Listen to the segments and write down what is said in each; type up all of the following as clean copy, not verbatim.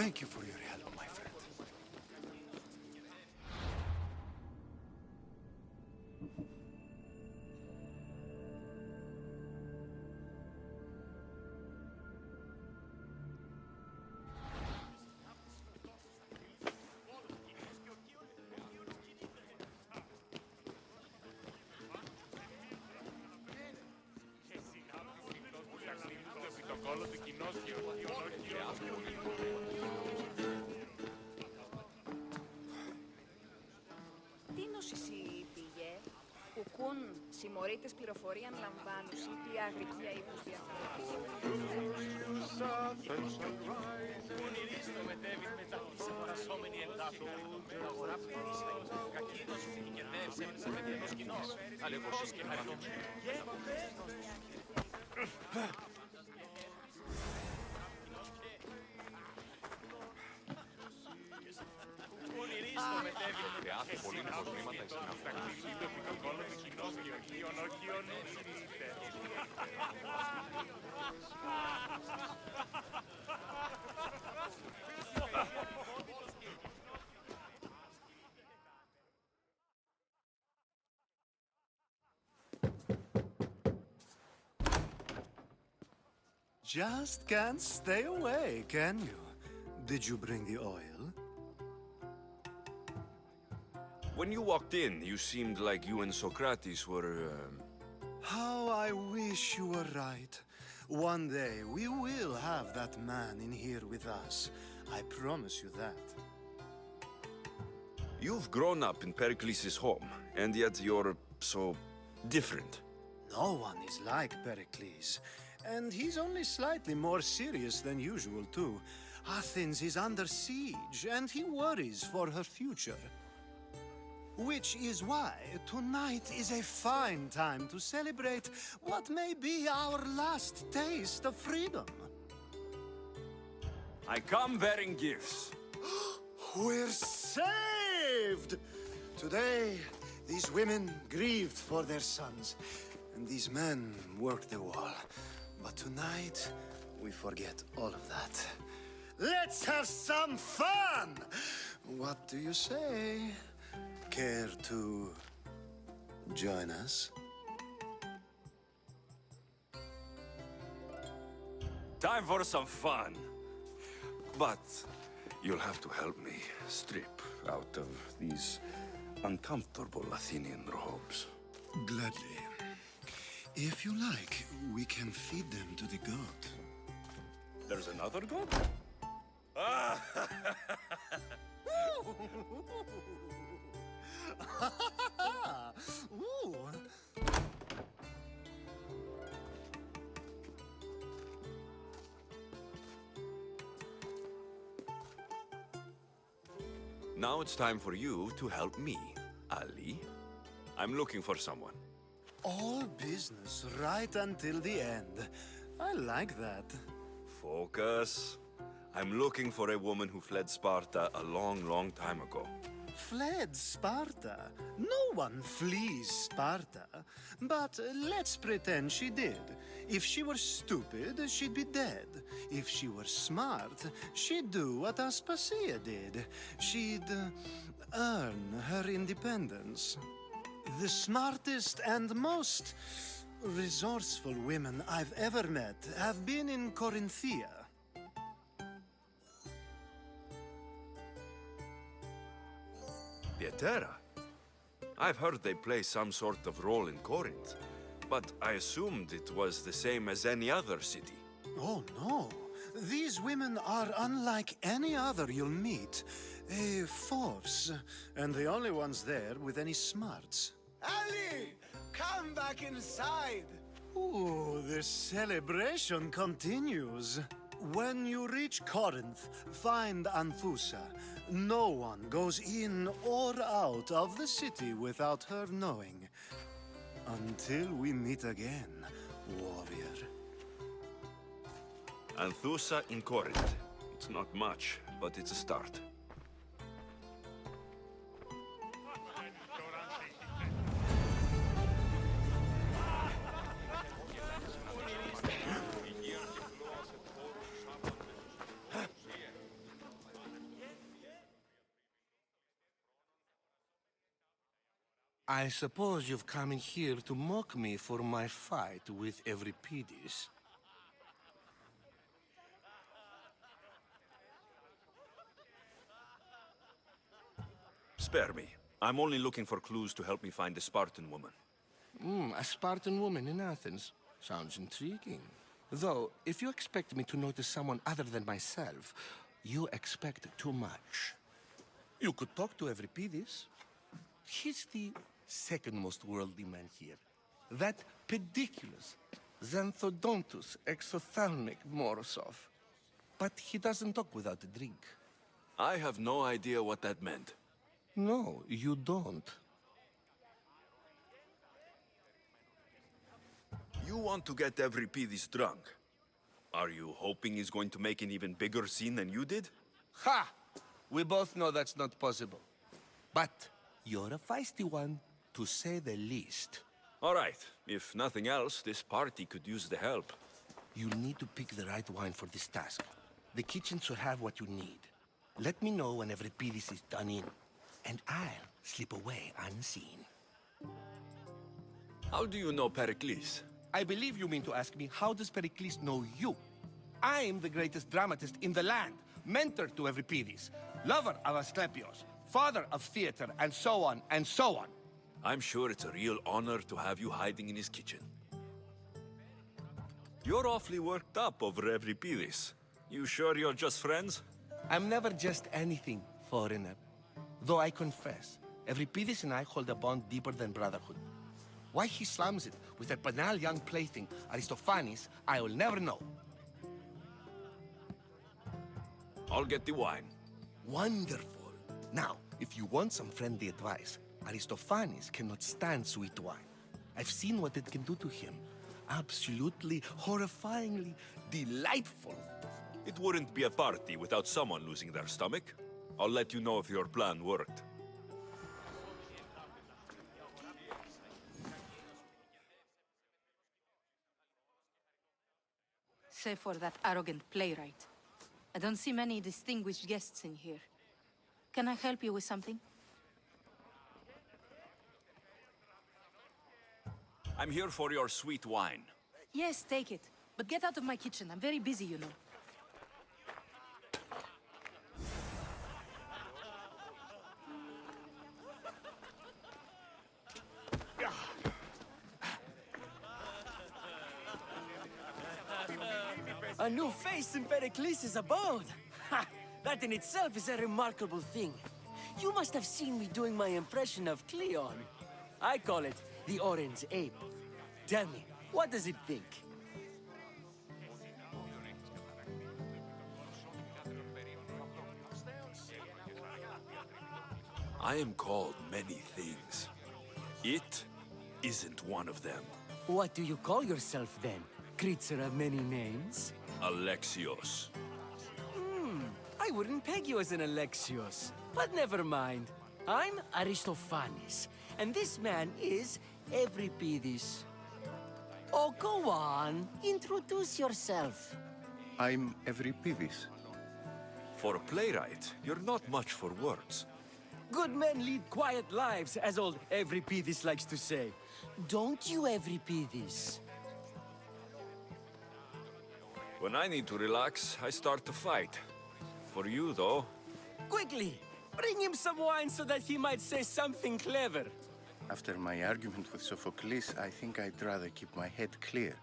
Thank you for your help, my friend. Τι νοσησί πήγε, κουκούν, συμμορείτες πληροφορίαν λαμβάνουσι, τι αγρική αείπους διαφορετικούς. Ονειρίστο με Ντέβιτ μετά τη αγορασόμενη εντάφη του αγορά πτήρισα. Κακίνος και δεύσε με ενός κοινός. Αλεγός και χαριτωμένος. Ονειρίστο με Ντέβιτ μετά τη αγορασόμενη Just can't stay away, can you? Did you bring the oil? When you walked in, you seemed like you and Socrates were, How I wish you were right. One day we will have that man in here with us. I promise you that. You've grown up in Pericles' home, and yet you're so different. No one is like Pericles. And he's only slightly more serious than usual, too. Athens is under siege, and he worries for her future. Which is why tonight is a fine time to celebrate what may be our last taste of freedom. I come bearing gifts. We're saved! Today, these women grieved for their sons, and these men worked the wall. But tonight, we forget all of that. Let's have some fun! What do you say? Care to join us? Time for some fun. But you'll have to help me strip out of these uncomfortable Athenian robes. Gladly. If you like, we can feed them to the god. There's another god? Ooh. Now it's time for you to help me, Ali. I'm looking for someone. All business right until the end. I like that. Focus. I'm looking for a woman who fled Sparta a long, long time ago. Fled Sparta? No one flees Sparta. But let's pretend she did. If she were stupid, she'd be dead. If she were smart, she'd do what Aspasia did. She'd earn her independence. The smartest and most resourceful women I've ever met have been in Corinthia. Pietera? I've heard they play some sort of role in Corinth, but I assumed it was the same as any other city. Oh, no. These women are unlike any other you'll meet. A force, and the only ones there with any smarts. Ali! Come back inside! Ooh, the celebration continues. When you reach Corinth, find Anthusa. No one goes in or out of the city without her knowing. Until we meet again, warrior. Anthusa in Corinth. It's not much, but it's a start. I suppose you've come in here to mock me for my fight with Euripides. Spare me. I'm only looking for clues to help me find the Spartan woman. A Spartan woman in Athens. Sounds intriguing. Though, if you expect me to notice someone other than myself, you expect too much. You could talk to Euripides. He's the second most worldly man here. That pediculous, xanthodontus exophthalmic Morosov. But he doesn't talk without a drink. I have no idea what that meant. No, you don't. You want to get Euripides drunk. Are you hoping he's going to make an even bigger scene than you did? Ha! We both know that's not possible. But you're a feisty one, to say the least. All right. If nothing else, this party could use the help. You'll need to pick the right wine for this task. The kitchen should have what you need. Let me know when Euripides is done in, and I'll slip away unseen. How do you know Pericles? I believe you mean to ask me, how does Pericles know you? I'm the greatest dramatist in the land, mentor to Euripides, lover of Asclepios, father of theater, and so on, and so on. I'm sure it's a real honor to have you hiding in his kitchen. You're awfully worked up over Euripides. You sure you're just friends? I'm never just anything, foreigner. Though I confess, Euripides and I hold a bond deeper than brotherhood. Why he slams it with that banal young plaything, Aristophanes, I will never know. I'll get the wine. Wonderful. Now, if you want some friendly advice, Aristophanes cannot stand sweet wine. I've seen what it can do to him. Absolutely, horrifyingly delightful. It wouldn't be a party without someone losing their stomach. I'll let you know if your plan worked. Save for that arrogant playwright. I don't see many distinguished guests in here. Can I help you with something? I'm here for your sweet wine. Yes, take it. But get out of my kitchen. I'm very busy, you know. A new face in Pericles' abode! Ha! That in itself is a remarkable thing. You must have seen me doing my impression of Cleon. I call it the Orange Ape. Tell me, what does it think? I am called many things. It isn't one of them. What do you call yourself then? Creature of many names? Alexios. I wouldn't peg you as an Alexios. But never mind. I'm Aristophanes, and this man is Euripides. Oh, go on. Introduce yourself. I'm Euripides. For a playwright, you're not much for words. Good men lead quiet lives, as old Euripides likes to say. Don't you, Euripides? When I need to relax, I start to fight. For you, though, Quickly! Bring him some wine so that he might say something clever. After my argument with Sophocles, I think I'd rather keep my head clear.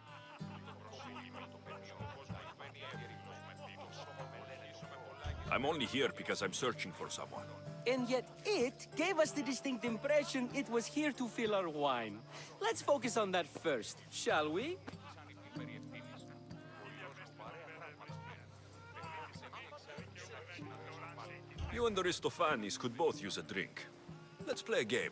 I'm only here because I'm searching for someone. And yet it gave us the distinct impression it was here to fill our wine. Let's focus on that first, shall we? You and Aristophanes could both use a drink. Let's play a game.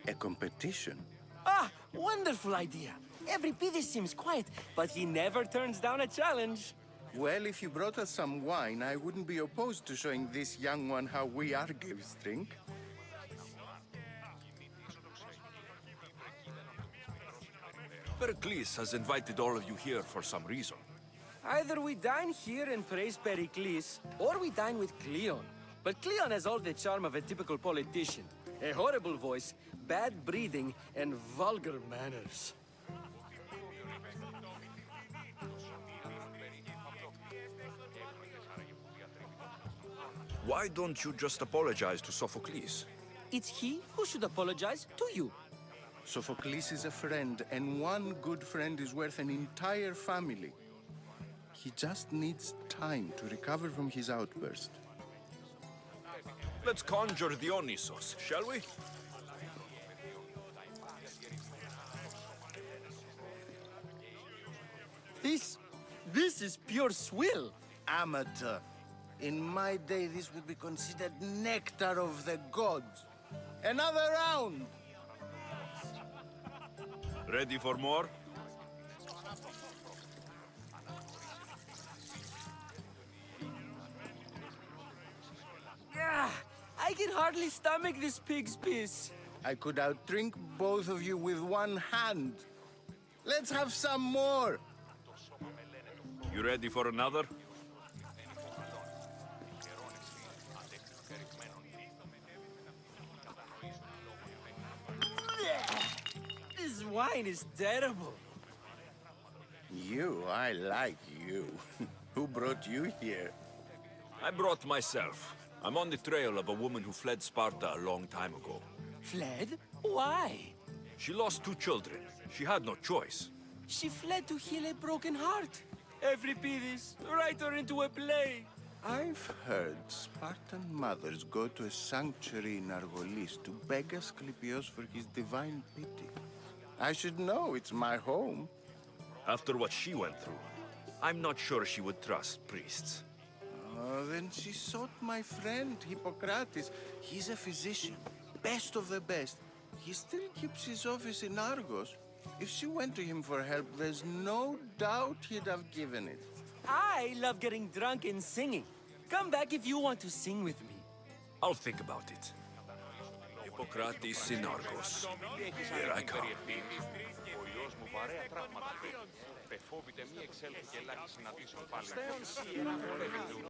A competition? Ah, wonderful idea. Euripides seems quiet, but he never turns down a challenge. Well, if you brought us some wine, I wouldn't be opposed to showing this young one how we Argives drink. Pericles has invited all of you here for some reason. Either we dine here and praise Pericles, or we dine with Cleon. But Cleon has all the charm of a typical politician. A horrible voice, bad breeding, and vulgar manners. Why don't you just apologize to Sophocles? It's he who should apologize to you. Sophocles is a friend, and one good friend is worth an entire family. He just needs time to recover from his outburst. Let's conjure Dionysos, shall we? This is pure swill. Amateur. In my day, this would be considered nectar of the gods. Another round! Ready for more? I can hardly stomach this pig's piss. I could outdrink both of you with one hand. Let's have some more! You ready for another? This wine is terrible. I like you. Who brought you here? I brought myself. I'm on the trail of a woman who fled Sparta a long time ago. Fled? Why? She lost 2 children. She had no choice. She fled to heal a broken heart. Euripides, write her into a play. I've heard Spartan mothers go to a sanctuary in Argolis to beg Asclepios for his divine pity. I should know, it's my home. After what she went through, I'm not sure she would trust priests. Oh, then she sought my friend, Hippocrates. He's a physician, best of the best. He still keeps his office in Argos. If she went to him for help, there's no doubt he'd have given it. I love getting drunk and singing. Come back if you want to sing with me. I'll think about it. Hippocrates in Argos. Here I come. Ο ιός μου βαρέα τραύματα. Πεφόβητε μη εξέλθει και ελάχιστη να πείσουν πάλι.